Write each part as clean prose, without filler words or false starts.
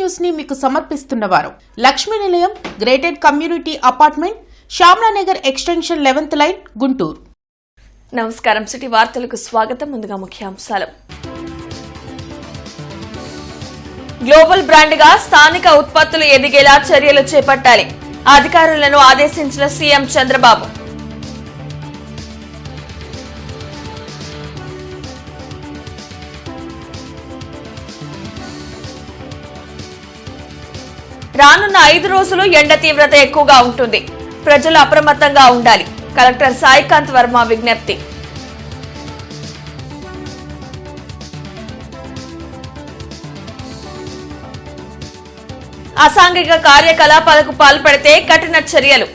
News ని మీకు సమర్పిస్తున్నవారు Lakshmi Nilayam gated community apartment Shyamala Nagar extension 11th line Guntur. నమస్కారం. సిటీ వార్తలకు స్వాగతం. ముందుగా ముఖ్యాంశాలు. గ్లోబల్ బ్రాండ్ గా స్థానిక ఉత్పత్తులు ఎదిగేలా చర్యలు చేపట్టాలి. అధికారులను ఆదేశించిన సీఎం చంద్రబాబు. రానున్న 5 రోజులు ఎండ తీవ్రత ఎక్కువగా ఉంటుంది. ప్రజలు అప్రమత్తంగా ఉండాలి. కలెక్టర్ సాయికాంత్ వర్మ విజ్ఞప్తి. అసాంఘిక కార్యకలాపాలకు పాల్పడితే కఠిన చర్యలు.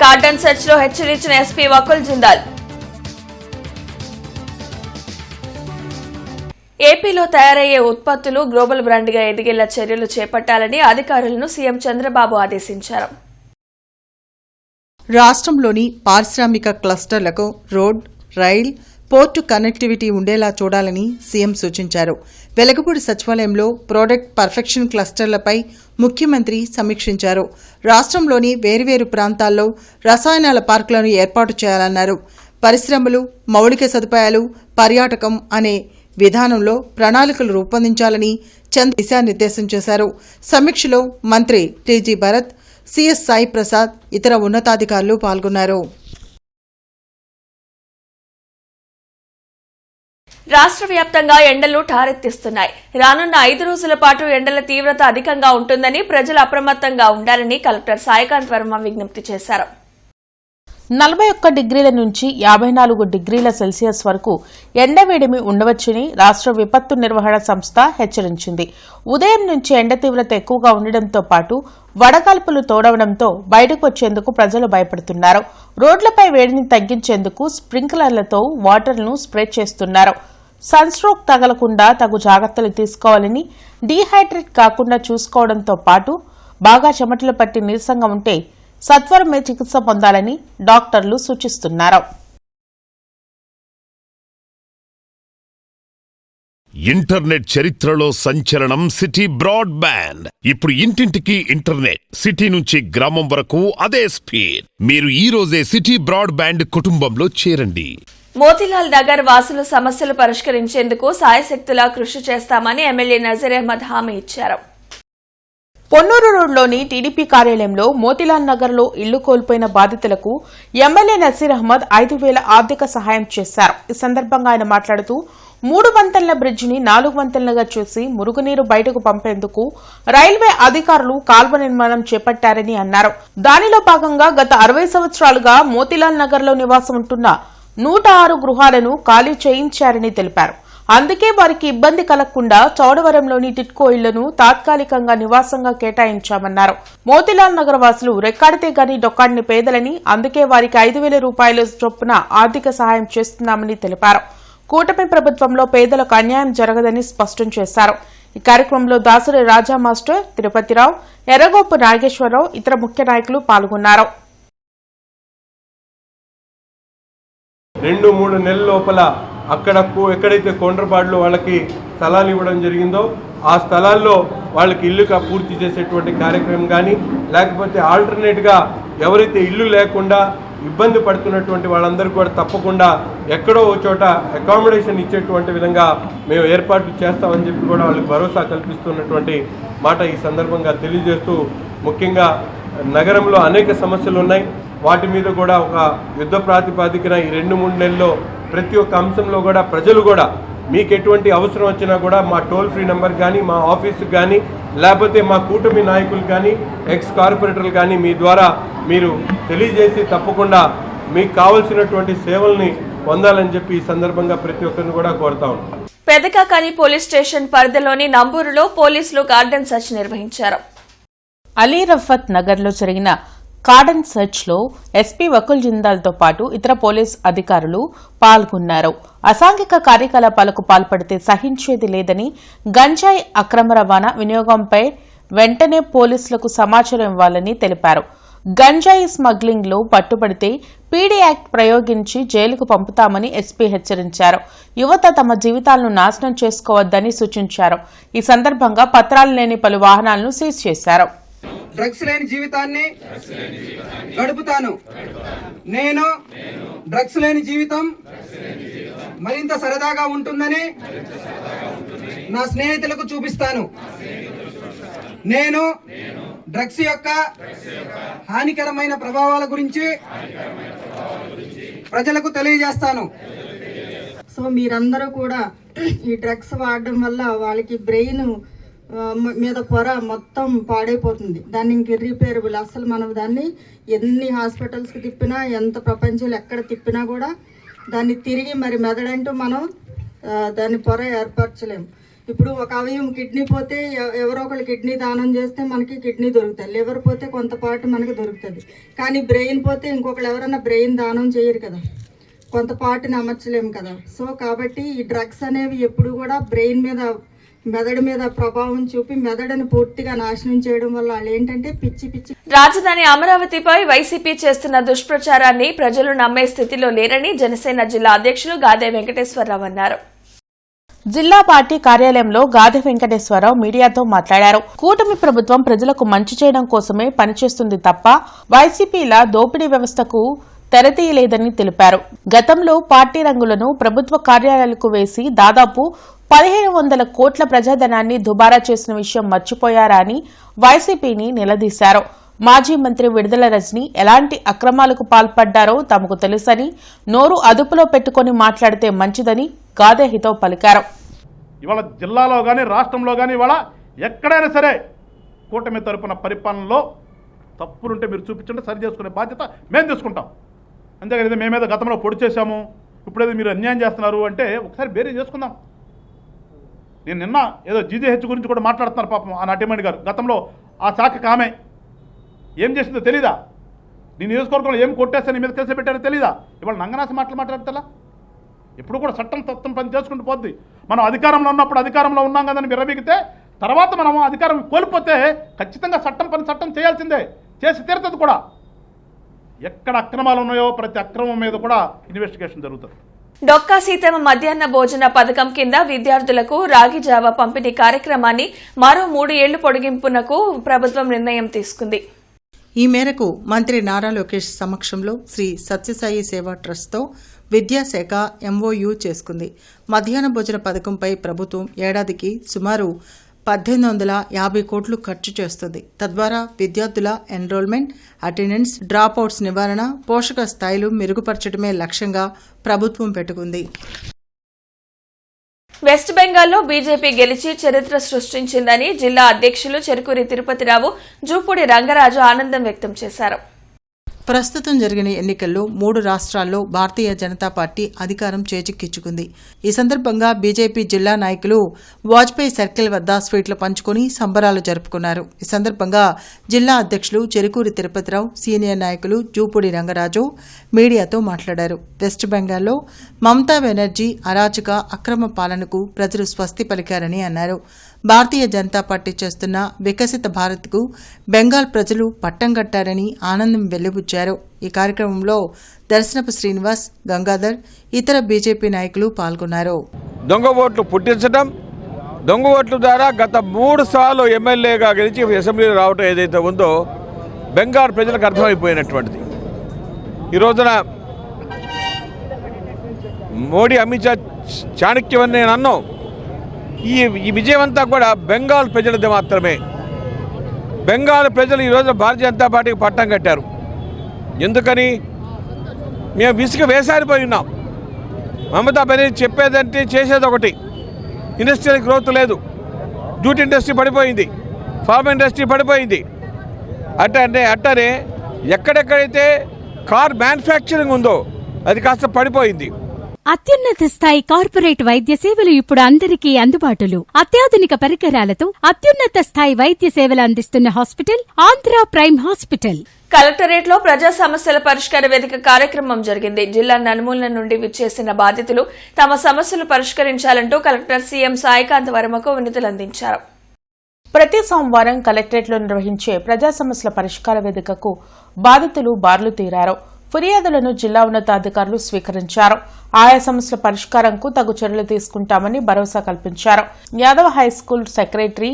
కార్డన్ సెర్చ్ లో హెచ్చరించిన ఎస్పీ వకుల్ జిందాల్. ఏపీలో తయారయ్యే ఉత్పత్తులు గ్లోబల్ బ్రాండ్ గా ఎదిగేలా చర్యలు చేపట్టాలని అధికారులను సీఎం చంద్రబాబు ఆదేశించారు. రాష్ట్రంలోని పారిశ్రామిక క్లస్టర్లకు రోడ్, రైల్, పోర్టు కనెక్టివిటీ ఉండేలా చూడాలని సీఎం సూచించారు. వెలగపూడి సచివాలయంలో ప్రోడక్ట్ పర్ఫెక్షన్ క్లస్టర్లపై ముఖ్యమంత్రి సమీక్షించారు. రాష్ట్రంలోని వేర్వేరు ప్రాంతాల్లో రసాయనాల పార్కులను ఏర్పాటు చేయాలన్నారు. పరిశ్రమలు, మౌలిక సదుపాయాలు, పర్యాటకం అనే విధానంలో ప్రణాళికలు రూపొందించాలని చంద్ర దిశానిర్దేశం చేశారు. సమీక్షలో మంత్రి టీజీ భరత్, సిఎస్ సాయి ప్రసాద్, ఇతర ఉన్నతాధికారులు పాల్గొన్నారు. రాష్ట్ర వ్యాప్తంగా ఎండలు ఠారెత్తిస్తున్నాయి. రానున్న 5 రోజుల పాటు ఎండల తీవ్రత అధికంగా ఉంటుందని ప్రజలు అప్రమత్తంగా ఉండాలని కలెక్టర్ సాయికాంత్ వర్మ విజ్ఞప్తి చేశారు. 41 డిగ్రీల నుంచి 54 డిగ్రీల సెల్సియస్ వరకు ఎండవేడిమి ఉండవచ్చని రాష్ట్ర విపత్తు నిర్వహణ సంస్థ హెచ్చరించింది. ఉదయం నుంచి ఎండ తీవ్రత ఎక్కువగా ఉండడంతో పాటు వడగాల్పులు తోడవడంతో బయటకు వచ్చేందుకు ప్రజలు భయపడుతున్నారు. రోడ్లపై వేడిని తగ్గించేందుకు స్ప్రింక్లర్లతో వాటర్ను స్ప్రే చేస్తున్నారు. సన్ స్ట్రోక్ తగలకుండా తగు జాగ్రత్తలు తీసుకోవాలని, డీహైడ్రేట్ కాకుండా చూసుకోవడంతో పాటు బాగా చెమటలు పట్టి నీరసంగా ఉంటే సత్వరమే చికిత్స పొందాలని డాక్టర్లు సూచిస్తున్నారు. ఇంటర్నెట్ చరిత్రలో సంచలనం సిటీ బ్రాడ్బ్యాండ్. ఇప్పుడు ఇంటింటికి ఇంటర్నెట్, సిటీ నుంచి గ్రామం వరకు అదే స్పీడ్. మీరు ఈ రోజే సిటీ బ్రాడ్బ్యాండ్ కుటుంబంలో చేరండి. మోతీలాల్ నగర్ వాసుల సమస్యలు పరిష్కరించేందుకు సాయశక్తులా కృషి చేస్తామని ఎమ్మెల్యే నజీర్ అహ్మద్ హామీ ఇచ్చారు. పొన్నూరు రోడ్లోని టీడీపీ కార్యాలయంలో మోతీలాల్ నగర్ లో ఇళ్లు కోల్పోయిన బాధితులకు ఎమ్మెల్యే నజీర్ అహ్మద్ 5,000 ఆర్థిక సహాయం చేశారు. ఈ సందర్భంగా ఆయన మాట్లాడుతూ 3 వంతెనల బ్రిడ్జిని 4 వంతెనలుగా చేసి మురుగునీరు బయటకు పంపేందుకు రైల్వే అధికారులు కాల్వ నిర్మాణం చేపట్టారని అన్నారు. దానిలో భాగంగా గత 60 సంవత్సరాలుగా మోతీలాల్ నగర్ లో నివాసం ఉంటున్న 106 గృహాలను ఖాళీ చేయించారని తెలిపారు. అందుకే వారికి ఇబ్బంది కలగకుండా చౌడవరంలోని టిట్కో ఇళ్లను తాత్కాలికంగా నివాసంగా కేటాయించామన్నారు. మోతీలాల్ నగర్ వాసులు రెక్కాడితే గాని డొక్కాడిని పేదలని, అందుకే వారికి 5,000 రూపాయల చొప్పున ఆర్థిక సహాయం చేస్తున్నామని తెలిపారు. కూటమి ప్రభుత్వంలో పేదలకు అన్యాయం జరగదని స్పష్టం చేశారు. ఈ కార్యక్రమంలో దాసరి రాజా మాస్టర్, తిరుపతిరావు, ఎర్రగోపు నాగేశ్వరరావు, ఇతర ముఖ్య నాయకులు పాల్గొన్నారు. 2-3 నెలల లోపల ఎక్కడైతే కొండ్రపాడులో వాళ్ళకి స్థలాలు ఇవ్వడం జరిగిందో ఆ స్థలాల్లో వాళ్ళకి ఇల్లు పూర్తి చేసేటువంటి కార్యక్రమం కానీ, లేకపోతే ఆల్టర్నేట్గా ఎవరైతే ఇల్లు లేకుండా ఇబ్బంది పడుతున్నటువంటి వాళ్ళందరూ కూడా తప్పకుండా ఎక్కడో ఒక చోట అకామిడేషన్ ఇచ్చేటువంటి విధంగా మేము ఏర్పాట్లు చేస్తామని చెప్పి కూడా వాళ్ళకి భరోసా కల్పిస్తున్నటువంటి మాట ఈ సందర్భంగా తెలియజేస్తూ, ముఖ్యంగా నగరంలో అనేక సమస్యలు ఉన్నాయి. వాటి మీద కూడా ఒక యుద్ధ ప్రాతిపాదికన ఈ 2-3 నెలల్లో ప్రతి ఒక్క అంశంలో కూడా ప్రజలు కూడా మీకు ఎటువంటి అవసరం వచ్చినా కూడా మా టోల్ ఫ్రీ నెంబర్ కానీ, మా ఆఫీసుకు కానీ, లేకపోతే మా కూటమి నాయకులు కానీ, ఎక్స్ కార్పొరేటర్లు కానీ మీ ద్వారా మీరు తెలియజేసి తప్పకుండా మీకు కావాల్సినటువంటి సేవల్ని పొందాలని చెప్పి ఈ సందర్భంగా ప్రతి ఒక్కరిని కూడా కోరుతా ఉన్నాం. పెదకాకాని పోలీస్ స్టేషన్ పరిధిలోని నంబూరులో పోలీసులు గార్డెన్ సెర్చ్ నిర్వహించారు. అలీ రఫత్ నగర్ లో జరిగిన కార్డన్ సెర్చ్ లో ఎస్పీ వకుల్ జిందాల్ తో పాటు ఇతర పోలీస్ అధికారులు పాల్గొన్నారు. అసాంఘిక కార్యకలాపాలకు పాల్పడితే సహించేది లేదని, గంజాయి అక్రమ రవాణా వినియోగంపై వెంటనే పోలీసులకు సమాచారం ఇవ్వాలని తెలిపారు. గంజాయి స్మగ్లింగ్ లో పట్టుబడితే పీడీ యాక్ట్ ప్రయోగించి జైలుకు పంపుతామని ఎస్పీ హెచ్చరించారు. యువత తమ జీవితాలను నాశనం చేసుకోవద్దని సూచించారు. ఈ సందర్భంగా పత్రాలు లేని పలు వాహనాలను సీజ్ చేశారు. డ్రగ్స్ లేని జీవితాన్ని గడుపుతాను. నేను డ్రగ్స్ లేని జీవితం మరింత సరదాగా ఉంటుందని నా స్నేహితులకు చూపిస్తాను. నేను డ్రగ్స్ యొక్క హానికరమైన ప్రభావాల గురించి ప్రజలకు తెలియజేస్తాను. సో మీరందరూ కూడా ఈ డ్రగ్స్ వాడడం వల్ల వాళ్ళకి బ్రెయిన్ మీద పొర మొత్తం పాడైపోతుంది. దాన్ని ఇంక ఇర్రిపేరబుల్. అసలు మనం దాన్ని ఎన్ని హాస్పిటల్స్కి తిప్పినా, ఎంత ప్రపంచంలో ఎక్కడ తిప్పినా కూడా దాన్ని తిరిగి మరి మెదడంటూ మనం దాన్ని పొర ఏర్పరచలేము. ఇప్పుడు ఒక అవయవం కిడ్నీ పోతే ఎవరో ఒకళ్ళు కిడ్నీ దానం చేస్తే మనకి కిడ్నీ దొరుకుతుంది. లివర్ పోతే కొంతపాటు మనకి దొరుకుతుంది. కానీ బ్రెయిన్ పోతే ఇంకొకళ్ళు ఎవరైనా బ్రెయిన్ దానం చేయరు కదా, కొంతపాటుని అమర్చలేము కదా. సో కాబట్టి ఈ డ్రగ్స్ అనేవి ఎప్పుడు కూడా బ్రెయిన్ మీద, మెదడు మీద ప్రభావం చూపి మెదడుని పూర్తిగా నాశనం చేయడం వల్ల వాళ్ళు ఏంటంటే పిచ్చి పిచ్చి. రాజధాని అమరావతిపై వైసీపీ చేస్తున్న దుష్ప్రచారాన్ని ప్రజలు నమ్మే స్థితిలో లేరని జనసేన జిల్లా అధ్యక్షులు గాదే వెంకటేశ్వరరావు అన్నారు. జిల్లా పార్టీ కార్యాలయంలో గాదె వెంకటేశ్వరరావు మీడియాతో మాట్లాడారు. కూటమి ప్రభుత్వం ప్రజలకు మంచి చేయడం కోసమే పనిచేస్తుంది తప్ప వైసీపీల దోపిడీ వ్యవస్థకు తెరతీయలేదని తెలిపారు. గతంలో పార్టీ రంగులను ప్రభుత్వ కార్యాలయాలకు వేసి దాదాపు 1500 కోట్ల ప్రజాధనాన్ని దుబారా చేసిన విషయం మర్చిపోయారా అని వైసీపీని నిలదీశారు. మాజీ మంత్రి విడుదల రజని ఎలాంటి అక్రమాలకు పాల్పడ్డారో తమకు తెలుసని, నోరు అదుపులో పెట్టుకుని మాట్లాడితే మంచిదని గాదే హితవు పలికారు. ఇవాళ జిల్లాలో కానీ రాష్ట్రంలో కానీ ఇవాళ ఎక్కడైనా సరే కూటమి తరపున పరిపాలనలో తప్పులుంటే మీరు చూపించండి, సరి చేసుకునే బాధ్యత మేము తీసుకుంటాం. అంతేగాని మేమేదో గతంలో పొడి చేశాము, ఇప్పుడేదో మీరు అన్యాయం చేస్తున్నారు అంటే ఒకసారి బేరీ చేసుకుందాం. నేను నిన్న ఏదో జీజీహెచ్ గురించి కూడా మాట్లాడుతున్నారు పాపం ఆ నటిమణి గారు. గతంలో ఆ శాఖకు ఆమె ఏం చేసిందో తెలీదా? నీ నియోజకవర్గంలో ఏం కొట్టేస్తే నీ మీద కేసులు పెట్టారో తెలీదా? ఇవాళ నంగనాసి మాట్లాడతా. ఎప్పుడు కూడా చట్టం పని చేసుకుంటూ పోద్ది. మనం అధికారంలో ఉన్నప్పుడు అధికారంలో ఉన్నాం కదని విర్రబీగితే తర్వాత మనం అధికారం కోల్పోతే ఖచ్చితంగా చట్టం చేయాల్సిందే, చేసి తీరుతుంది కూడా. ఎక్కడ అక్రమాలు ఉన్నాయో ప్రతి అక్రమం మీద కూడా ఇన్వెస్టిగేషన్ జరుగుతుంది. డొక్కా సీతమ్మ మధ్యాహ్న భోజన పథకం కింద విద్యార్థులకు రాగి జావ పంపిణీ కార్యక్రమాన్ని మరో 3 ఏళ్లు పొడిగింపునకు ప్రభుత్వం నిర్ణయం తీసుకుంది. ఈ మేరకు మంత్రి నారా లోకేష్ సమక్షంలో శ్రీ సత్యసాయి సేవా ట్రస్ట్తో విద్యాశాఖ ఎంఓయూ చేసుకుంది. మధ్యాహ్న భోజన పథకంపై ప్రభుత్వం ఏడాదికి సుమారు 1850 కోట్లు ఖర్చు చేస్తుంది. తద్వారా విద్యార్థుల ఎన్రోల్మెంట్, అటెండెన్స్, డ్రాప్అవుట్స్ నివారణ, పోషక స్థాయిలు మెరుగుపరచడమే లక్ష్యంగా ప్రభుత్వం పెట్టుకుంది. వెస్ట్ బెంగాల్లో బీజేపీ గెలిచి చరిత్ర సృష్టించిందని జిల్లా అధ్యక్షులు చెరుకూరి తిరుపతిరావు, జూపూడి రంగరాజు ఆనందం వ్యక్తం చేశారు. ప్రస్తుతం జరిగిన ఎన్నికల్లో 3 రాష్ట్రాల్లో భారతీయ జనతా పార్టీ అధికారం చేజిక్కించుకుంది. ఈ సందర్భంగా బీజేపీ జిల్లా నాయకులు వాజ్పేయి సర్కిల్ వద్ద స్వీట్లు పంచుకుని సంబరాలు జరుపుకున్నారు. ఈ సందర్భంగా జిల్లా అధ్యక్షులు చెరుకూరి తిరుపతిరావు, సీనియర్ నాయకులు జూపూడి రంగరాజు మీడియాతో మాట్లాడారు. వెస్ట్ బెంగాల్లో మమతా బెనర్జీ అరాచక అక్రమ పాలనకు ప్రజలు స్వస్తి పలికారని అన్నారు. భారతీయ జనతా పార్టీ చేస్తున్న వికసిత భారత్కు బెంగాల్ ప్రజలు పట్టం కట్టారని ఆనందం వెల్లిబుచ్చారు. ఈ కార్యక్రమంలో దర్శనపు శ్రీనివాస్, గంగాధర్, ఇతర బీజేపీ నాయకులు పాల్గొన్నారు. దొంగ ఓట్లు పుట్టించడం, దొంగ ఓట్ల ద్వారా గత 3 సార్లు ఎమ్మెల్యేగా గెలిచి అసెంబ్లీలో రావటం ఏదైతే ఉందో బెంగాల్ ప్రజలకు అర్థమైపోయినటువంటిది. ఈ రోజున మోడీ, అమిత్ షా చాణక్యమని నేను అన్నాం. ఈ విజయం అంతా కూడా బెంగాల్ ప్రజలది మాత్రమే. బెంగాల్ ప్రజలు ఈరోజు భారతీయ జనతా పార్టీకి పట్టం కట్టారు. ఎందుకని? మేము విసుగు వేసారిపోయి ఉన్నాం. మమతా బెనర్జీ చెప్పేదంటే చేసేది ఒకటి. ఇండస్ట్రియల్ గ్రోత్ లేదు, జూట్ ఇండస్ట్రీ పడిపోయింది, ఫార్మ్ ఇండస్ట్రీ పడిపోయింది. అట్టనే ఎక్కడెక్కడైతే కార్ మ్యానుఫ్యాక్చరింగ్ ఉందో అది కాస్త పడిపోయింది. అత్యున్నత స్థాయి కార్పొరేట్ వైద్య సేవలు ఇప్పుడు అందరికీ అందుబాటులో. అత్యాధునిక పరికరాలతో అత్యున్నత స్థాయి వైద్య సేవలు అందిస్తున్న hospital Andhra prime hospital. Collectorate లో ప్రజా సమస్యల పరిష్కార వేదిక కార్యక్రమం జరిగింది. జిల్లా నలుమూలల నుండి విచ్చేసిన బాధితులు తమ సమస్యలు పరిష్కరించాలంటూ కలెక్టర్ సీఎం సాయికాంత్ వర్మకు వినతులు అందించారు. ప్రతి సోమవారం కలెక్టరేట్లో నిర్వహించే ప్రజా సమస్యల పరిష్కార వేదికకు బాధితులు బార్లు తీరారు. ఫిర్యాదులను జిల్లా ఉన్నతాధికారులు స్వీకరించారు. ఆయా సమస్యల పరిష్కారంకు తగు చర్యలు తీసుకుంటామని భరోసా కల్పించారు. యాదవ హైస్కూల్ సెక్రటరీ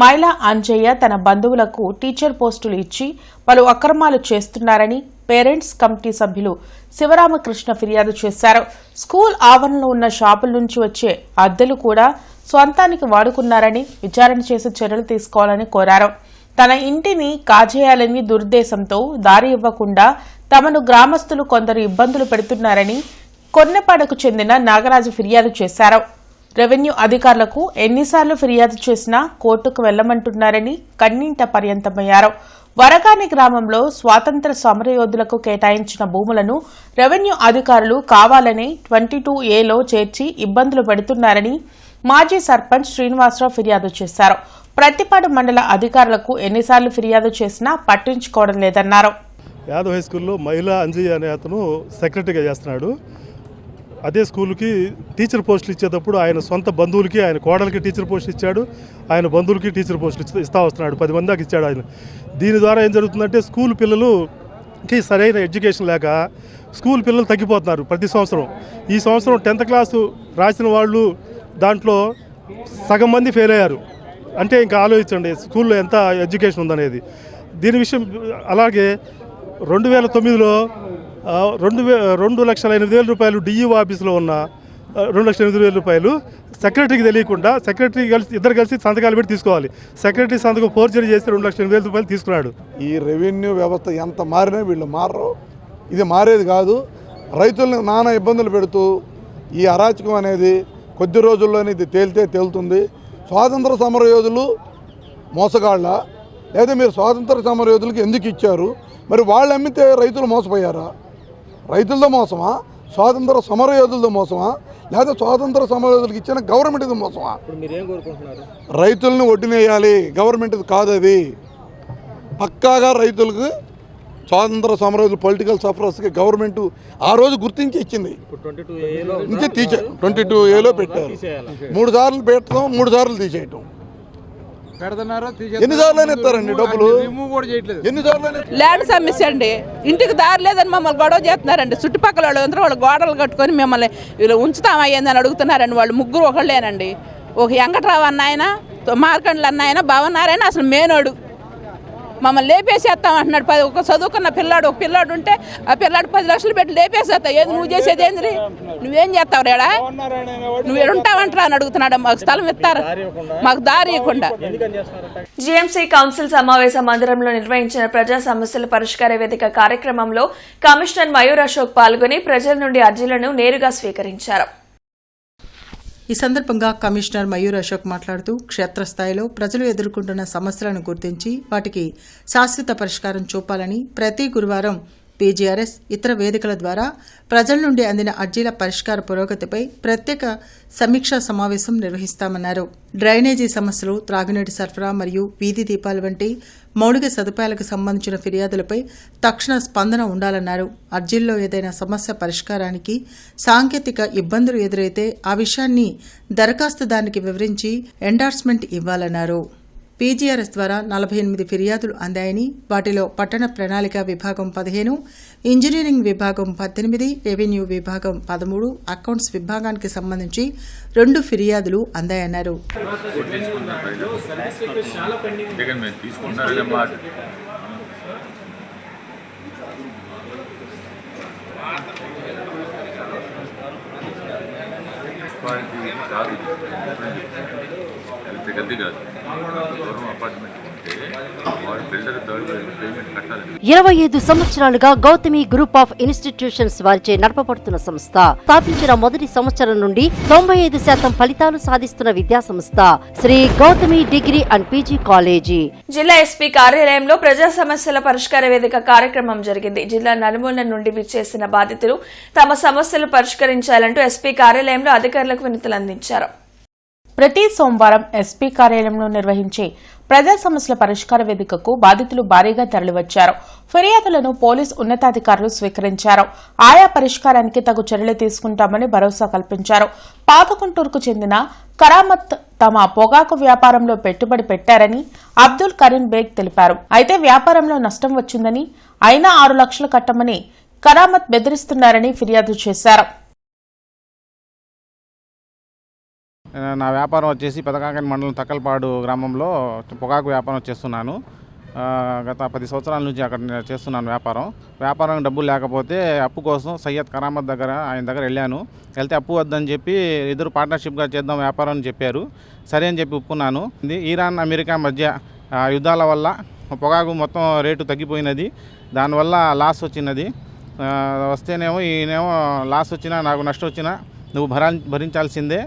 మైలా అంజయ్య తన బంధువులకు టీచర్ పోస్టులు ఇచ్చి పలు అక్రమాలు చేస్తున్నారని పేరెంట్స్ కమిటీ సభ్యులు శివరామకృష్ణ ఫిర్యాదు చేశారు. స్కూల్ ఆవరణలో ఉన్న షాపుల నుంచి వచ్చే అద్దెలు కూడా స్వంతానికి వాడుకున్నారని విచారణ చేసి చర్యలు తీసుకోవాలని కోరారు. తన ఇంటిని కాజేయాలని దురుద్దేశంతో దారి ఇవ్వకుండా తమను గ్రామస్తులు కొందరు ఇబ్బందులు పెడుతున్నారని కొన్నపాడకు చెందిన నాగరాజు ఫిర్యాదు చేశారు. రెవెన్యూ అధికారులకు ఎన్నిసార్లు ఫిర్యాదు చేసినా కోర్టుకు వెళ్లమంటున్నారని కన్నీంట పర్యంతమయ్యారు. వరగాని గ్రామంలో స్వాతంత్ర సమరయోధులకు కేటాయించిన భూములను రెవెన్యూ అధికారులు కావాలనే 22A చేర్చి ఇబ్బందులు పెడుతున్నారని మాజీ సర్పంచ్ శ్రీనివాసరావు ఫిర్యాదు చేశారు. ప్రతిపాడు మండల అధికారులకు ఎన్నిసార్లు ఫిర్యాదు చేసినా పట్టించుకోవడం లేదన్నారు. యాదవ్ హై స్కూల్లో మహిళా అంజయ్య అనే అతను సెక్రటరీగా చేస్తున్నాడు. అదే స్కూల్కి టీచర్ పోస్టులు ఇచ్చేటప్పుడు ఆయన సొంత బంధువులకి, ఆయన కోడలకి టీచర్ పోస్టులు ఇచ్చాడు, ఆయన బంధువులకి టీచర్ పోస్టులు ఇస్తా వస్తున్నాడు. 10 మంది దాకా ఇచ్చాడు ఆయన. దీని ద్వారా ఏం జరుగుతుందంటే స్కూల్ పిల్లలకి సరైన ఎడ్యుకేషన్ లేక స్కూల్ పిల్లలు తగ్గిపోతున్నారు ప్రతి సంవత్సరం. ఈ సంవత్సరం 10th క్లాసు రాసిన వాళ్ళు దాంట్లో సగం మంది ఫెయిల్ అయ్యారు. అంటే ఇంకా ఆలోచించండి స్కూల్లో ఎంత ఎడ్యుకేషన్ ఉందనేది. దీని విషయం అలాగే 2009లో 2,08,000 రూపాయలు డిఈఓ ఆఫీసులో ఉన్న 2,08,000 రూపాయలు సెక్రటరీకి తెలియకుండా సెక్రటరీ ఇద్దరు కలిసి సంతకాలు పెట్టి తీసుకోవాలి. సెక్రటరీ సంతకం ఫోర్జరీ చేసి 2,08,000 రూపాయలు తీసుకున్నాడు. ఈ రెవెన్యూ వ్యవస్థ ఎంత మారినా వీళ్ళు మారరు. ఇది మారేది కాదు. రైతులను నానా ఇబ్బందులు పెడుతూ ఈ అరాచకం అనేది కొద్ది రోజుల్లోనే ఇది తేలుతుంది. స్వాతంత్ర సమరయోధులు మోసగాళ్ళ లేదా మీరు స్వాతంత్ర సమరయోధులకి ఎందుకు ఇచ్చారు? మరి వాళ్ళు అమ్మితే రైతులు మోసపోయారా? రైతులతో మోసమా? స్వాతంత్ర సమరయోధులతో మోసమా? లేదా స్వాతంత్ర సమరయోధులకి ఇచ్చిన గవర్నమెంట్ది మోసమా? రైతులను ఒడ్డునేయాలి. గవర్నమెంట్ది కాదు అది. పక్కాగా రైతులకు స్వాతంత్ర సమరయోధులు పొలిటికల్ సఫరర్స్కి గవర్నమెంట్ ఆ రోజు గుర్తించి ఇచ్చింది. ఇంకా 22A పెట్టారు. 3 సార్లు పెట్టడం, 3 సార్లు తీసేయటం. ఎన్నిసార్లు ఇస్తారండి డబ్బులు? ల్యాండ్ సమస్య అండి. ఇంటికి దారి లేదని మమ్మల్ని గొడవ చేస్తున్నారండి. చుట్టుపక్కల వాళ్ళు అందరూ వాళ్ళు గోడలు కట్టుకొని మిమ్మల్ని వీళ్ళు ఉంచుతామయ్యిందని అడుగుతున్నారండి. వాళ్ళు ముగ్గురు ఒకళ్ళేనండి. ఒక వెంకట్రావు అన్నాయన, మార్కండ్లు అన్నాయన, భవనారాయణ అసలు మేనోడు. మమ్మల్ని లేపేసేస్తామంటున్నాడు. ఒక చదువుకున్న పిల్లాడు, ఒక పిల్లాడు ఉంటే ఆ పిల్లాడు 10 లక్షలు పెట్టి లేపేసేస్తావు. ఏది నువ్వు చేసేది ఏంది? నువ్వేం చేస్తావు రేడా? నువ్వు ఉంటావంటారా అని అడుగుతున్నాడు. మాకు స్థలం ఇస్తారు, మాకు దారి ఇవ్వకుండా. జీఎంసీ కౌన్సిల్ సమావేశ మందిరంలో నిర్వహించిన ప్రజా సమస్యల పరిష్కార వేదిక కార్యక్రమంలో కమిషనర్ మయూర్ అశోక్ పాల్గొని ప్రజల నుండి అర్జీలను నేరుగా స్వీకరించారు. ఈ సందర్భంగా కమిషనర్ మయూర్ అశోక్ మాట్లాడుతూ క్షేత్రస్థాయిలో ప్రజలు ఎదుర్కొంటున్న సమస్యలను గుర్తించి వాటికి శాశ్వత పరిష్కారం చూపాలని ప్రతి గురువారం పీజీఆర్ఎస్ ఇతర వేదికల ద్వారా ప్రజల నుండి అందిన అర్జీల పరిష్కార పురోగతిపై ప్రత్యేక సమీక్షా సమావేశం నిర్వహిస్తామన్నారు. డ్రైనేజీ సమస్యలు, త్రాగునీటి సరఫరా మరియు వీధి దీపాలు వంటి మౌలిక సదుపాయాలకు సంబంధించిన ఫిర్యాదులపై తక్షణ స్పందన ఉండాలన్నారు. అర్జీల్లో ఏదైనా సమస్య పరిష్కారానికి సాంకేతిక ఇబ్బందులు ఎదురైతే ఆ విషయాన్ని దరఖాస్తుదారునికి వివరించి ఎండార్స్మెంట్ ఇవ్వాలన్నారు. పీజీఆర్ఎస్ ద్వారా 48 ఫిర్యాదులు అందాయని, వాటిలో పట్టణ ప్రణాళిక విభాగం 15, ఇంజనీరింగ్ విభాగం 18, రెవెన్యూ విభాగం 13, అకౌంట్స్ విభాగానికి సంబంధించి 2 ఫిర్యాదులు అందాయన్నారు. అపార్ట్మెంట్ 25 సంవత్సరాలుగా గౌతమి గ్రూప్ ఆఫ్ ఇన్స్టిట్యూషన్స్ వారిచే నడపబడుతున్న సంస్థ. స్థాపించిన మొదటి సంవత్సరం నుండి 95% ఫలితాలు సాధిస్తున్న విద్యా సంస్థ Shri Gautami degree and PG college. జిల్లా ఎస్పీ కార్యాలయంలో ప్రజా సమస్యల పరిష్కార వేదిక కార్యక్రమం జరిగింది. జిల్లా నలుమూలల నుండి విచ్చేసిన బాధితులు తమ సమస్యలు పరిష్కరించాలంటూ ఎస్పీ కార్యాలయంలో అధికారులకు వినతులు అందించారు. ప్రతి సోమవారం ఎస్పీ కార్యాలయంలో నిర్వహించే ప్రజా సమస్యల పరిష్కార వేదికకు బాధితులు భారీగా తరలివచ్చారు. ఫిర్యాదులను పోలీసు ఉన్నతాధికారులు స్వీకరించారు. ఆయా పరిష్కారానికి తగు చర్యలు తీసుకుంటామని భరోసా కల్పించారు. పాతకుంటూరుకు చెందిన కరామత్ తమ పొగాకు వ్యాపారంలో పెట్టుబడి పెట్టారని అబ్దుల్ కరీం బేగ్ తెలిపారు. అయితే వ్యాపారంలో నష్టం వచ్చిందని, అయినా 6 లక్షలు కట్టమని కరామత్ బెదిరిస్తున్నారని ఫిర్యాదు చేశారు. నా వ్యాపారం వచ్చేసి పెదకాకని మండలం తక్కలపాడు గ్రామంలో పొగాకు వ్యాపారం చేస్తున్నాను. గత 10 సంవత్సరాల నుంచి అక్కడ చేస్తున్నాను వ్యాపారం డబ్బులు లేకపోతే అప్పు కోసం సయ్యద్ కరామత్ ఆయన దగ్గర వెళ్ళాను. వెళ్తే అప్పు వద్దని చెప్పి ఇద్దరు పార్ట్నర్షిప్గా చేద్దాం వ్యాపారం అని చెప్పారు. సరే అని చెప్పి ఒప్పుకున్నాను. ఇరాన్ అమెరికా మధ్య యుద్ధాల వల్ల పొగాకు మొత్తం రేటు తగ్గిపోయినది. దానివల్ల లాస్ వచ్చినది. వస్తేనేమో ఈయనేమో లాస్ వచ్చినా నాకు నష్టం వచ్చినా నువ్వు భరించాల్సిందే,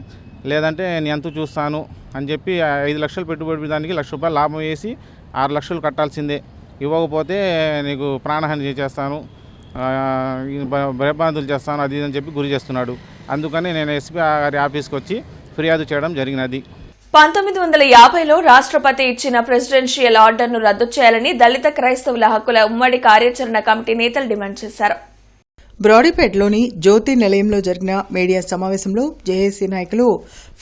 లేదంటే నేను ఎంత చూస్తాను అని చెప్పి 5 లక్షలు పెట్టుబడి దానికి ₹1,00,000 లాభం వేసి 6 లక్షలు కట్టాల్సిందే, ఇవ్వకపోతే నీకు ప్రాణహాని చేస్తాను, భయభ్రాంతులు చేస్తాను, అది అని చెప్పి గురి చేస్తున్నాడు. అందుకని నేను ఎస్పీ గారి ఆఫీస్కి వచ్చి ఫిర్యాదు చేయడం జరిగినది. 1950లో రాష్ట్రపతి ఇచ్చిన ప్రెసిడెన్షియల్ ఆర్డర్ను రద్దు చేయాలని దళిత క్రైస్తవుల హక్కుల ఉమ్మడి కార్యాచరణ కమిటీ నేతలు డిమాండ్ చేశారు. బ్రాడీపేటలోని జ్యోతి నిలయంలో జరిగిన మీడియా సమావేశంలో జేఏసీ నాయకులు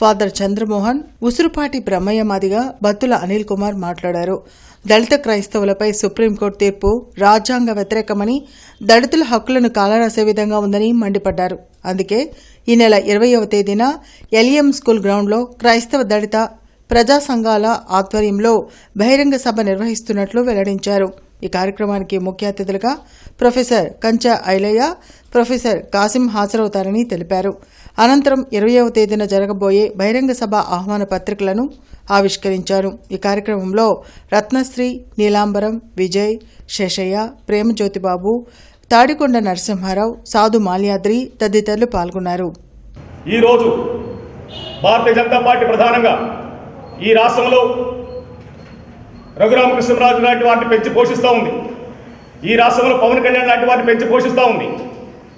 ఫాదర్ చంద్రమోహన్, ఉసురుపాటి బ్రహ్మయ్య మాదిగా బత్తుల అనిల్ కుమార్ మాట్లాడారు. దళిత క్రైస్తవులపై సుప్రీంకోర్టు తీర్పు రాజ్యాంగ వ్యతిరేకమని, దళితుల హక్కులను కాలరాసే విధంగా ఉందని మండిపడ్డారు. అందుకే ఈ నెల 20వ తేదీన ఎల్ఎం స్కూల్ గ్రౌండ్లో క్రైస్తవ దళిత ప్రజా సంఘాల ఆధ్వర్యంలో బహిరంగ సభ నిర్వహిస్తున్నట్లు వెల్లడించారు. ఈ కార్యక్రమానికి ముఖ్య అతిథులుగా ప్రొఫెసర్ కంచా ఐలయ్య, ప్రొఫెసర్ కాసిం హాజరవుతారని తెలిపారు. అనంతరం 20వ తేదీన జరగబోయే బహిరంగ సభ ఆహ్వాన పత్రికలను ఆవిష్కరించారు. ఈ కార్యక్రమంలో రత్నశ్రీ, నీలాంబరం, విజయ్, శేషయ్య, ప్రేమజ్యోతిబాబు, తాడికొండ నరసింహారావు, సాధు మాల్యాద్రి తదితరులు పాల్గొన్నారు. ఈరోజు భారతీయ జనతా పార్టీ ప్రధానంగా ఈ రాష్ట్రంలో రఘురామకృష్ణరాజు లాంటి వారిని పెంచి పోషిస్తూ ఉంది. ఈ రాష్ట్రంలో పవన్ కళ్యాణ్ లాంటి వారిని పెంచి పోషిస్తూ ఉంది.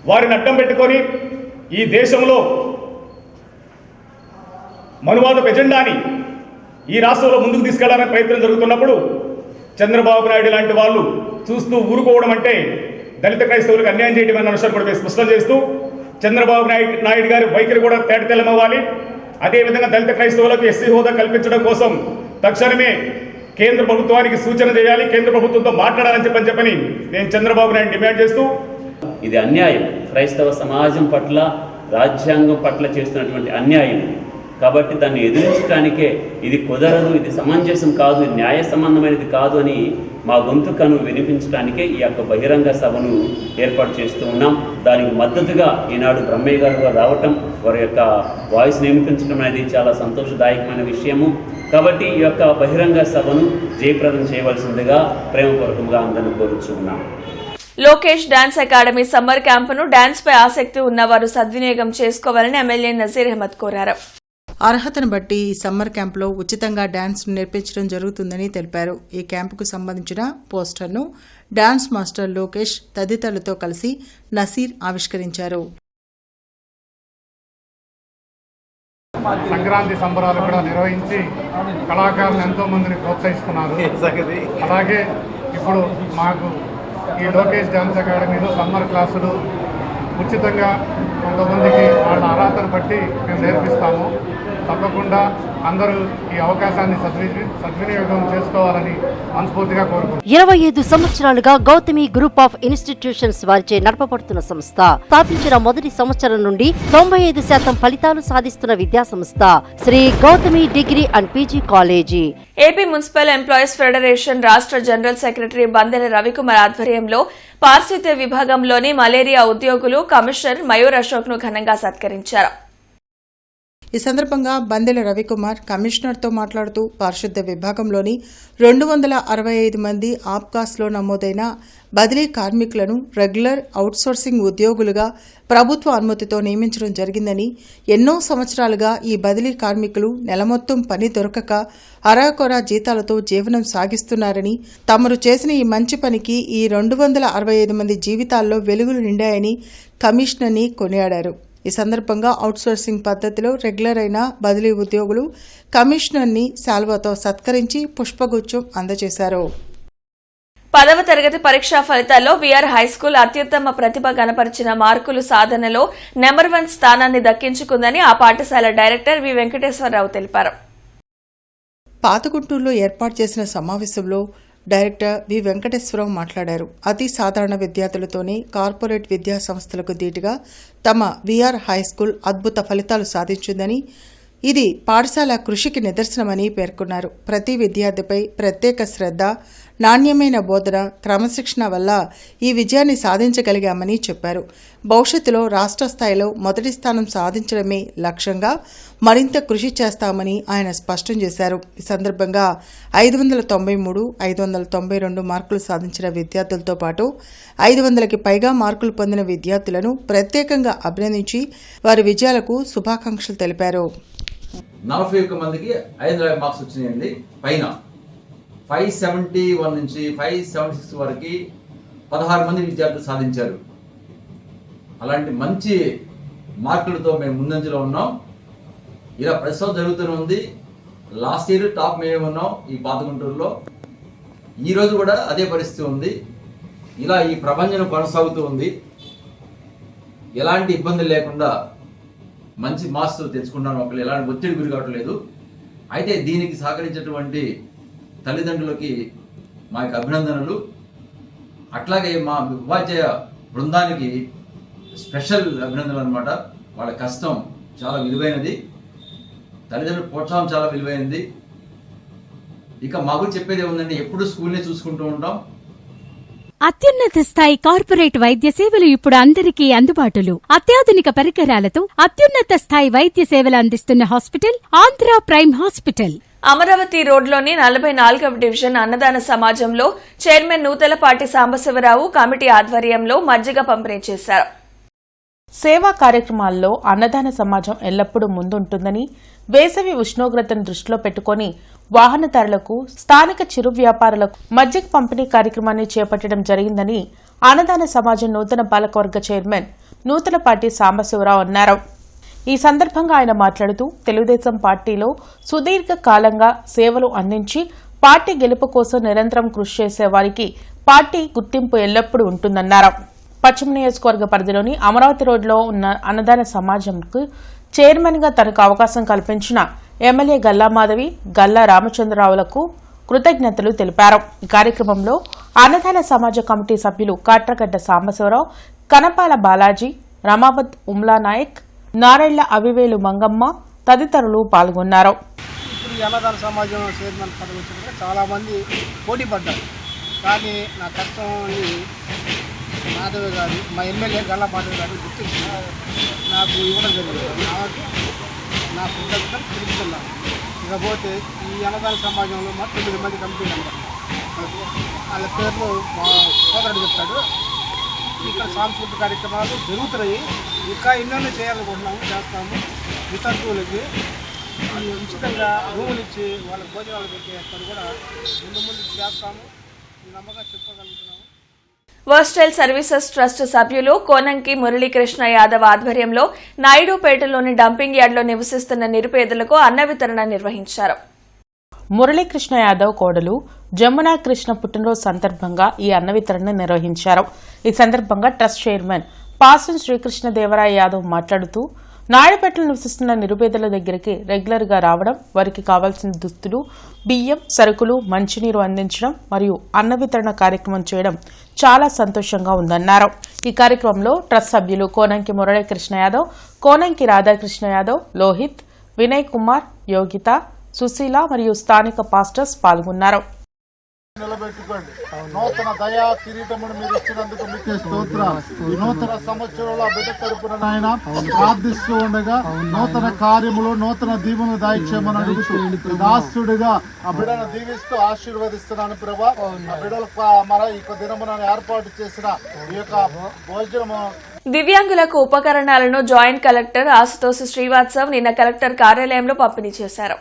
వారిని అడ్డం పెట్టుకొని ఈ దేశంలో మనువాద ఎజెండాని ఈ రాష్ట్రంలో ముందుకు తీసుకెళ్లాలనే ప్రయత్నం జరుగుతున్నప్పుడు చంద్రబాబు నాయుడు లాంటి వాళ్ళు చూస్తూ ఊరుకోవడం అంటే దళిత క్రైస్తవులకు అన్యాయం చేయడం అన్న అంశాన్ని కూడా స్పష్టం చేస్తూ చంద్రబాబు నాయుడు గారి వైఖరి కూడా తేటతెల్లమవ్వాలి. అదేవిధంగా దళిత క్రైస్తవులకు ఎస్సీ హోదా కల్పించడం కోసం తక్షణమే కేంద్ర ప్రభుత్వానికి సూచన చేయాలి, కేంద్ర ప్రభుత్వంతో మాట్లాడాలని చెప్పని నేను చంద్రబాబు నాయుడు డిమాండ్ చేస్తూ, ఇది అన్యాయం, క్రైస్తవ సమాజం పట్ల రాజ్యాంగం పట్ల చేస్తున్నటువంటి అన్యాయం. కాబట్టి దాన్ని ఎదిరించడానికే ఇది కుదరదు, ఇది సమంజసం కాదు, ఇది న్యాయ సంబంధమైనది కాదు అని మా గొంతుకను వినిపించడానికే ఈ యొక్క బహిరంగ సభను ఏర్పాటు చేస్తూ ఉన్నాం. దానికి మద్దతుగా ఈనాడు బ్రహ్మయ్య గారు రావటం, వారి యొక్క వాయిస్ నియమించడం అనేది చాలా సంతోషదాయకమైన విషయము. కాబట్టి ఈ యొక్క బహిరంగ సభను జయప్రదం చేయవలసిందిగా ప్రేమపూర్వకంగా అందరిని కోరుచున్నాం. లోకేష్ డాన్స్ అకాడమీ సమ్మర్ క్యాంపును డాన్స్ పై ఆసక్తి ఉన్నవారు సద్వినియోగం చేసుకోవాలని ఎమ్మెల్యే నజీర్ అహ్మద్ కోరారు. అర్హతను బట్టి ఈ సమ్మర్ క్యాంపులో ఉచితంగా డాన్స్ నేర్పించడం జరుగుతుందని తెలిపారు. ఈ క్యాంపుకు సంబంధించిన పోస్టర్ను డాన్స్ మాస్టర్ లోకేష్ తదితరులతో కలిసి నసీర్ ఆవిష్కరించారు. సంక్రాంతి సంబరాలు కూడా నిర్వహించి కళాకారులు ఎంతో మందిని ప్రోత్సహిస్తున్నారు. అలాగే ఇప్పుడు మాకు ఈ లోకేష్ డాన్స్ అకాడమీలో సమ్మర్ క్లాసులు ఉచితంగా కొంతమందికి వాళ్ళ అర్హతను బట్టి మేము నేర్పిస్తాము. తప్పకుండా అందరూ ఈ అవకాశాన్ని సద్వినియోగం చేసుకోవాలని మనస్ఫూర్తిగా కోరుకుంటున్నాను. 25 సంవత్సరాలుగా గౌతమి గ్రూప్ ఆఫ్ ఇన్స్టిట్యూషన్స్ వారిచే నడపబడుతున్న సంస్థ. స్థాపించిన మొదటి సంవత్సరం నుండి 95% ఫలితాలు సాధిస్తున్న విద్యా సంస్థ Shri Gautami degree and PG college. AP municipal employees federation రాష్ట్ర జనరల్ సెక్రటరీ బందెల రవికుమార్ ఆధ్వర్యంలో పారిశుద్ధ్య విభాగంలోని మలేరియా ఉద్యోగులు కమిషనర్ మయూర్ అశోక్ ను ఘనంగా సత్కరించారు. ఈ సందర్భంగా బందెల రవికుమార్ కమిషనర్తో మాట్లాడుతూ పారిశుద్ధ్య విభాగంలోని 265 మంది ఆప్కాస్లో నమోదైన బదిలీ కార్మికులను రెగ్యులర్ అవుట్సోర్సింగ్ ఉద్యోగులుగా ప్రభుత్వ అనుమతితో నియమించడం జరిగిందని, ఎన్నో సంవత్సరాలుగా ఈ బదిలీ కార్మికులు నెల మొత్తం పని దొరకక అరాకొరా జీతాలతో జీవనం సాగిస్తున్నారని, తమరు చేసిన ఈ మంచి పనికి ఈ 265 మంది జీవితాల్లో వెలుగులు నిండాయని కమిషనర్ని కొనియాడారు. ఈ సందర్భంగా అవుట్సోర్సింగ్ పద్ధతిలో రెగ్యులర్ అయిన బదిలీ ఉద్యోగులు కమిషనర్ని శాల్వాతో సత్కరించి పుష్పగుచ్చం అందజేశారు. 10వ తరగతి పరీక్షా ఫలితాల్లో వీఆర్ హైస్కూల్ అత్యుత్తమ ప్రతిభ కనపరిచిన మార్కులు సాధనలో నెంబర్ 1 స్థానాన్ని దక్కించుకుందని ఆ పాఠశాల డైరెక్టర్ వి వెంకటేశ్వరరావు తెలిపారు. పాతగుంటూరులో ఏర్పాటు చేసిన సమావేశంలో డైరెక్టర్ వి వెంకటేశ్వరరావు మాట్లాడారు. అతి సాధారణ విద్యార్థులతోనే కార్పొరేట్ విద్యా సంస్థలకు ధీటుగా తమ వీఆర్ హైస్కూల్ అద్భుత ఫలితాలు సాధించిందని, ఇది పాఠశాల కృషికి నిదర్శనమని పేర్కొన్నారు. ప్రతి విద్యార్థిపై ప్రత్యేక శ్రద్ధ, నాణ్యమైన బోధన, క్రమశిక్షణ వల్ల ఈ విజయాన్ని సాధించగలిగామని చెప్పారు. భవిష్యత్తులో రాష్ట్ర స్థాయిలో మొదటి స్థానం సాధించడమే లక్ష్యంగా మరింత కృషి చేస్తామని ఆయన స్పష్టం చేశారు. ఈ సందర్భంగా 593, 592 మార్కులు సాధించిన విద్యార్థులతో పాటు 500కి పైగా మార్కులు పొందిన విద్యార్థులను ప్రత్యేకంగా అభినందించి వారి విజయాలకు శుభాకాంక్షలు తెలిపారు. 41 మందికి 500 మార్క్స్ వచ్చినాయండి. పైన 571 నుంచి 576 వరకు 16 మంది విద్యార్థులు సాధించారు. అలాంటి మంచి మార్కులతో మేము ముందంజలో ఉన్నాం. ఇలా ప్రతి సంవత్సరం జరుగుతూనే ఉంది. లాస్ట్ ఇయర్ టాప్ మేము ఉన్నాం ఈ పాతగుంటూరులో. ఈరోజు కూడా అదే పరిస్థితి ఉంది. ఇలా ఈ ప్రపంచం కొనసాగుతూ ఉంది. ఎలాంటి ఇబ్బందులు లేకుండా మంచి మార్క్స్ తెచ్చుకున్నాను. ఒకళ్ళు ఎలాంటి ఒత్తిడి గురి కావట్లేదు. అయితే దీనికి సహకరించేటువంటి తల్లిదండ్రులకి మా యొక్క అభినందనలు. అట్లాగే మా ఉపాధ్యాయ బృందానికి స్పెషల్ అభినందనలు అనమాట. వాళ్ళ కష్టం చాలా విలువైనది, తల్లిదండ్రుల ప్రోత్సాహం చాలా విలువైనది. ఇక మాకు చెప్పేది ఏముందంటే, ఎప్పుడు స్కూల్ని చూసుకుంటూ ఉంటాం. అత్యున్నత స్థాయి కార్పొరేట్ వైద్య సేవలు ఇప్పుడు అందరికీ అందుబాటులో. అత్యాధునిక పరికరాలతో అత్యున్నత స్థాయి వైద్య సేవలు అందిస్తున్న hospital Andhra prime hospital. Amaravati రోడ్లోని 44వ డివిజన్ అన్నదాన సమాజంలో చైర్మన్ నూతలపాటి సాంబశివరావు కమిటీ ఆధ్వర్యంలో మజ్జిగ పంపిణీ చేశారు. సేవా కార్యక్రమాల్లో అన్నదాన సమాజం ఎల్లప్పుడూ ముందుంటుందని, వేసవి ఉష్ణోగ్రతను దృష్టిలో పెట్టుకుని వాహనదారులకు, స్థానిక చిరు వ్యాపారులకు మజ్జిగ పంపిణీ కార్యక్రమాన్ని చేపట్టడం జరిగిందని అన్నదాన సమాజం నూతన పాలకవర్గ చైర్మన్ నూతలపాటి సాంబశివరావు అన్నారు. ఈ సందర్భంగా ఆయన మాట్లాడుతూ, తెలుగుదేశం పార్టీలో సుదీర్ఘ కాలంగా సేవలు అందించి పార్టీ గెలుపు కోసం నిరంతరం కృషి చేసే వారికి పార్టీ గుర్తింపు ఎల్లప్పుడూ ఉంటుందన్నారు. పశ్చిమ నియోజకవర్గ పరిధిలోని అమరావతి రోడ్లో ఉన్న అన్నదాన సమాజంకు చైర్మన్ గా తనకు అవకాశం కల్పించిన ఎమ్మెల్యే గల్లా మాధవి, గల్లా రామచంద్రరావులకు కృతజ్ఞతలు తెలిపారు. ఈ కార్యక్రమంలో అన్నదాన సమాజ కమిటీ సభ్యులు కాట్రగడ్డ సాంబశివరావు, కనపాల బాలాజీ, రమావత్ ఉమ్లా నాయక్, నారెళ్ల అవివేలు మంగమ్మ తదితరులు పాల్గొన్నారు. ఇప్పుడు అన్నదాన సమాజం చైర్మన్ పదవి వచ్చినప్పుడు చాలామంది పోటీ పడ్డారు. కానీ నా కష్టం మాధవి గారు, మా ఎమ్మెల్యే గల్లా మాధవి గారు గుర్తించి నాకు ఇవ్వడం జరిగింది. నా కృతజ్ఞతలు తెలుపుతున్నాను. ఇకపోతే ఈ అన్నదాన సమాజంలో మా 9 మంది కమిటీ మెంబర్లు, వాళ్ళ పేర్లు మా సోదరుడు చెప్తాడు. ఇక్కడ సాంస్కృతిక కార్యక్రమాలు జరుగుతున్నాయి. ఇంకా ఎన్నెన్నో చేయాలనుకుంటున్నాము, చేస్తాము. వితంతువులకి ఉచితంగా రూములు ఇచ్చి వాళ్ళకి భోజనాలు పెట్టే అక్కడ కూడా ముందు చేస్తాము. ఈ నమ్మకంగా చెప్పగలుగుతున్నాము. వర్స్టైల్ సర్వీసెస్ ట్రస్ట్ సభ్యులు కోనంకి మురళీకృష్ణ యాదవ్ ఆధ్వర్యంలో నాయుడుపేటలోని డంపింగ్ యార్డులో నివసిస్తున్న నిరుపేదలకు అన్న వితరణ నిర్వహించారు. మురళీకృష్ణ యాదవ్ కోడలు జమునా కృష్ణ పుట్టినరోజు సందర్భంగా ఈ అన్న వితరణ నిర్వహించారు. ఈ సందర్భంగా ట్రస్ట్ చైర్మన్ పాసం శ్రీకృష్ణదేవరాయ యాదవ్ మాట్లాడుతూ, నాయుడుపేటలో నివసిస్తున్న నిరుపేదల దగ్గరికి రెగ్యులర్ గా రావడం, వారికి కావాల్సిన దుస్తులు, బియ్యం, సరుకులు, మంచినీరు అందించడం మరియు అన్న వితరణ కార్యక్రమం చేయడం చాలా సంతోషంగా ఉందన్నారు. ఈ కార్యక్రమంలో ట్రస్ట్ సభ్యులు కోనంకి మురళీకృష్ణ యాదవ్, కోనంకి రాధాకృష్ణ యాదవ్, లోహిత్, వినయ్ కుమార్, యోగిత, సుశీల మరియు స్థానిక పాస్టర్స్ పాల్గొన్నారు. నిలబెట్టుకోండి. నూతన దయా కిరీటమును మీరు ఇచ్చినందుకు మీకు స్తోత్రాలు. ఈ నూతన సంవత్సరంలో బిడ్డ తరపున నాయన ప్రార్థిస్తూ ఉండగా నూతన కార్యములు, నూతన దీవును దాయిచ్చేయమని అడుగుతూ దాసుడిగా ఆ బిడ్డను దీవిస్తూ ఆశీర్వదిస్తున్నాను ప్రభా. ఆ బిడ్డలకు మన ఈ దినమున ఏర్పాటు చేసిన ఈ యొక్క భోజనము దివ్యాంగులకు ఉపకరణాలను జాయింట్ కలెక్టర్ ఆశుతోష్ శ్రీవాత్సవ్ నిన్న కలెక్టర్ కార్యాలయంలో పంపిణీ చేశారు.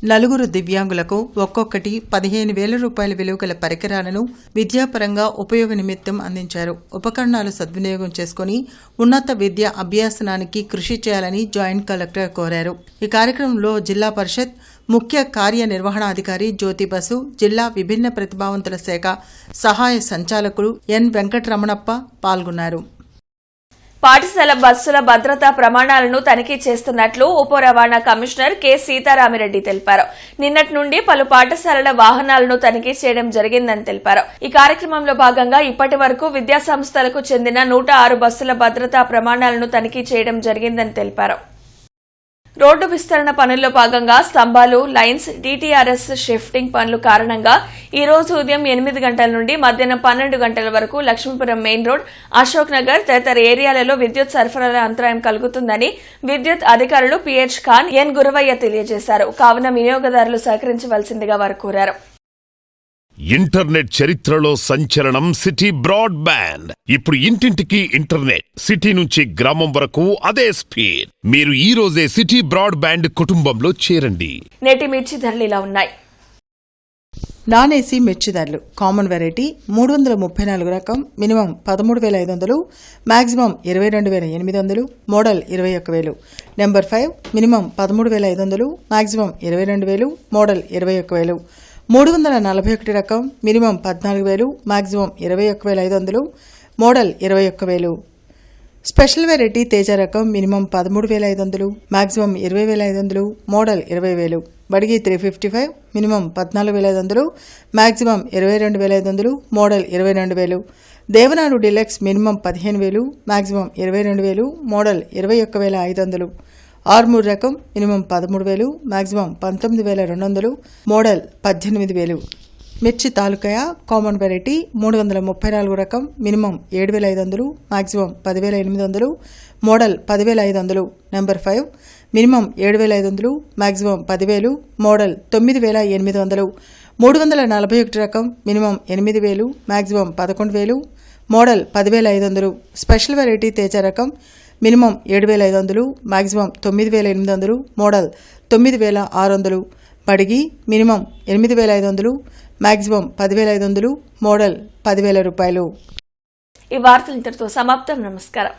నలుగురు దివ్యాంగులకు ఒక్కొక్కటి 15,000 రూపాయల విలువ గల పరికరాలను విద్యాపరంగా ఉపయోగ నిమిత్తం అందించారు. ఉపకరణాలు సద్వినియోగం చేసుకుని ఉన్నత విద్య అభ్యాసనానికి కృషి చేయాలని జాయింట్ కలెక్టర్ కోరారు. ఈ కార్యక్రమంలో జిల్లా పరిషత్ ముఖ్య కార్యనిర్వహణాధికారి జ్యోతి బసు, జిల్లా విభిన్న ప్రతిభావంతుల శాఖ సహాయ సంచాలకులు ఎన్ వెంకటరమణప్ప పాల్గొన్నారు. పాఠశాల బస్సుల భద్రతా ప్రమాణాలను తనిఖీ చేస్తున్నట్లు ఉప రవాణా కమిషనర్ కె సీతారామిరెడ్డి తెలిపారు. నిన్నటి నుండి పలు పాఠశాలల వాహనాలను తనిఖీ చేయడం జరిగిందని తెలిపారు. ఈ కార్యక్రమంలో భాగంగా ఇప్పటి వరకు విద్యా సంస్థలకు చెందిన 106 బస్సుల భద్రతా ప్రమాణాలను తనిఖీ చేయడం జరిగిందని తెలిపారు. రోడ్డు విస్తరణ పనుల్లో భాగంగా స్తంభాలు, లైన్స్, DTRS షిఫ్టింగ్ పనుల కారణంగా ఈ రోజు ఉదయం 8 గంటల నుండి మధ్యాహ్నం 12 గంటల వరకు లక్ష్మీపురం మెయిన్ రోడ్, అశోక్ నగర్ తదితర ఏరియాలలో విద్యుత్ సరఫరాలో అంతరాయం కలుగుతుందని విద్యుత్ అధికారులు PH ఖాన్, ఎన్ గురవయ్య తెలియజేశారు. కావున వినియోగదారులు సహకరించవలసిందిగా వారు కోరారు. ఇంటర్నెట్ చరిత్రలో సంచలనం సిటీ బ్రాడ్బ్యాండ్. ఇప్పుడు ఇంటింటికి ఇంటర్నెట్, సిటీ నుంచి గ్రామం వరకు అదే స్పీడ్. మీరు ఈ రోజే సిటీ బ్రాడ్బ్యాండ్ కుటుంబంలో చేరండి. నేటి మిర్చి ధరలు ఇలా ఉన్నాయి. నాన్ ఏసీ మిర్చి ధరలు: కామన్ వెరైటీ 334 రకం minimum 13,500, maximum 22,800, model 21,000. Number 5 minimum 13,500, maximum 22,000, model 21,000. 341 రకం minimum 14,000, maximum 21,500, model 21,000. Special variety Teja రకం minimum 13,500, maximum 20,500, model 20,000. Byadgi 355 minimum 14,500, maximum 22,500, model 22,000. Devanadu deluxe minimum 15,000, maximum 22,000, model 21,500. Armoor రకం మినిమం 13,000, మాక్సిమం 19,200, మోడల్ 18,000. మిర్చి తాలూకాయ కామన్ వెరైటీ 334 రకం minimum 7,500, maximum 10,800, model 10,500. Number 5 minimum 7,500, maximum 10,000, model 9,800. 341 రకం minimum 8,000, maximum 11,000, model 10,500. Special variety Teja రకం minimum 7,500, maximum 9,800, model 9,600. Byadgi minimum 8,500, maximum 10,500, model 10,000 రూపాయలు. ఈ వార్తలు ఇంతటితో సమాప్తం. నమస్కారం.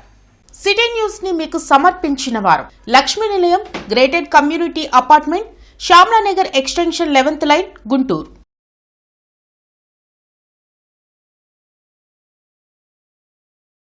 సిటీ న్యూస్ ని మీకు సమర్పించిన వారు Lakshmi Nilayam, gated community apartment, Shyamalanagar extension 11th line, Guntur.